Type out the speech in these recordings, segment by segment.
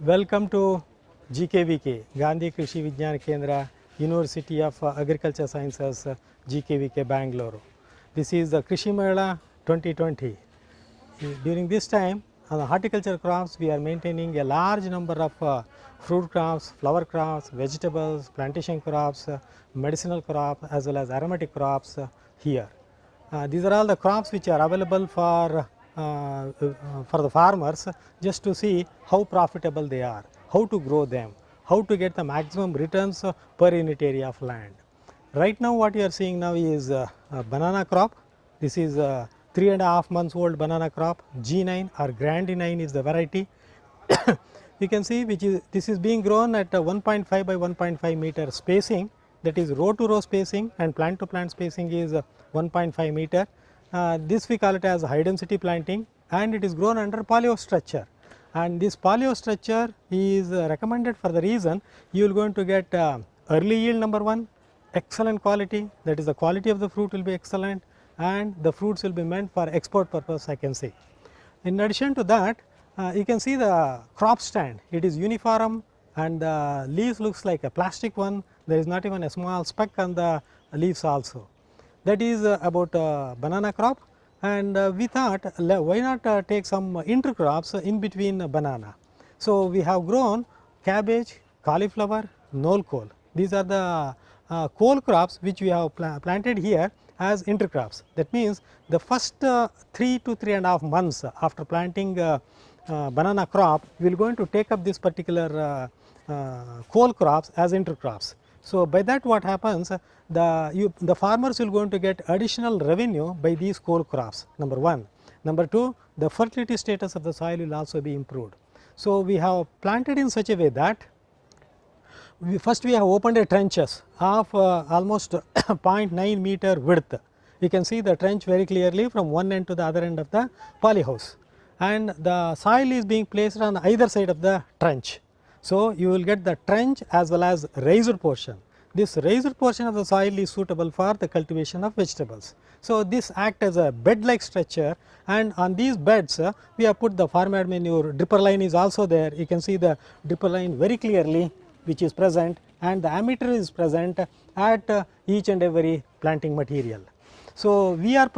Welcome to GKVK, Gandhi Krishi Vigyan Kendra, University of Agriculture Sciences, GKVK, Bangalore. This is the Krishi Mela 2020. During this time, on the horticulture crops, we are maintaining a large number of fruit crops, flower crops, vegetables, plantation crops, medicinal crops, as well as aromatic crops here. These are all the crops which are available for the farmers, just to see how profitable they are, how to grow them, how to get the maximum returns per unit area of land. Right now what you are seeing now is a banana crop. This is a 3.5 months old banana crop. G9 or Grandi 9 is the variety. You can see this is being grown at 1.5 by 1.5 meter spacing, that is row to row spacing, and plant to plant spacing is 1.5 meter. This we call it as high density planting, and it is grown under polio structure. And this polio structure is recommended for the reason you will going to get early yield, number one, excellent quality, that is the quality of the fruit will be excellent, and the fruits will be meant for export purpose, I can say. In addition to that, you can see the crop stand, it is uniform, and the leaves looks like a plastic one. There is not even a small speck on the leaves also. That is about banana crop, and we thought why not take some intercrops in between banana. So we have grown cabbage, cauliflower, knoll cole. These are the cole crops which we have planted here as intercrops. That means the first 3 to 3.5 months after planting banana crop, we are going to take up this particular cole crops as intercrops. So by that what happens, the farmers will going to get additional revenue by these cole crops, number one. Number two, the fertility status of the soil will also be improved. So we have planted in such a way that first we have opened a trenches of almost 0.9 meter width. You can see the trench very clearly from one end to the other end of the polyhouse, and the soil is being placed on either side of the trench. So you will get the trench as well as raised portion. This raised portion of the soil is suitable for the cultivation of vegetables. So this acts as a bed like structure, and on these beds we have put the farmyard manure. Dripper line is also there. You can see the dripper line very clearly which is present, and the ammeter is present at each and every planting material. So we are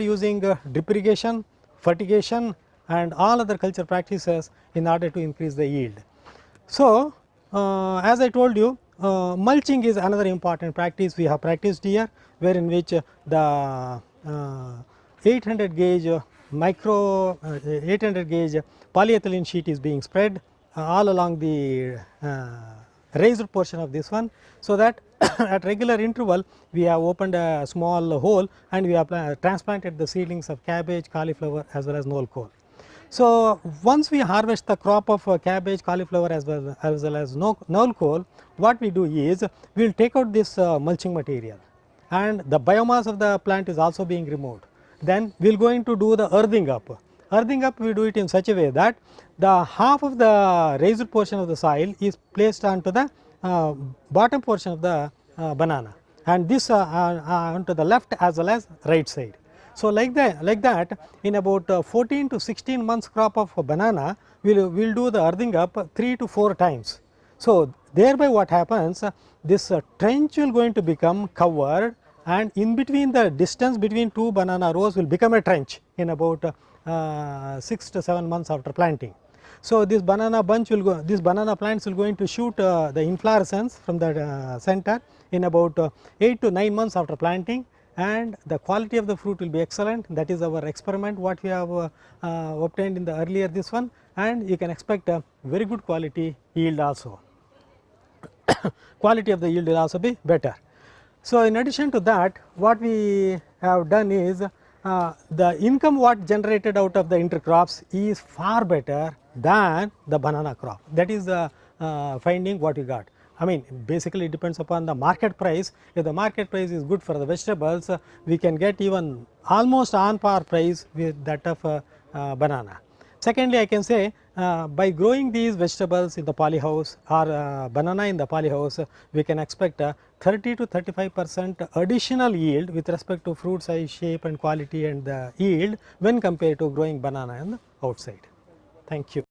using drip irrigation, fertigation, and all other culture practices in order to increase the yield. So as I told you, mulching is another important practice we have practiced here, wherein which the 800 gauge 800 gauge polyethylene sheet is being spread all along the raised portion of this one, so that at regular interval we have opened a small hole and we have transplanted the seedlings of cabbage, cauliflower, as well as knoll cole. So once we harvest the crop of cabbage, cauliflower, as well as knoll cole, what we do is we will take out this mulching material, and the biomass of the plant is also being removed. Then we will going to do the earthing up. Earthing up, we do it in such a way that the half of the raised portion of the soil is placed onto the bottom portion of the banana, and this onto the left as well as right side. So like that in about 14 to 16 months crop of banana, we will do the earthing up 3 to 4 times. So thereby what happens, this trench will going to become covered, and in between the distance between two banana rows will become a trench in about 6 to 7 months after planting. So this banana bunch will go, these banana plants will going to shoot the inflorescence from the center in about 8 to 9 months after planting, and the quality of the fruit will be excellent. That is our experiment what we have obtained in the earlier this one, and you can expect a very good quality yield also. Quality of the yield will also be better. So in addition to that, what we have done is the income what generated out of the intercrops is far better than the banana crop. That is the finding what we got. I mean, basically it depends upon the market price. If the market price is good for the vegetables, we can get even almost on par price with that of banana. Secondly, I can say by growing these vegetables in the polyhouse or banana in the polyhouse, we can expect 30 to 35% additional yield with respect to fruit size, shape and quality and the yield when compared to growing banana on the outside. Thank you.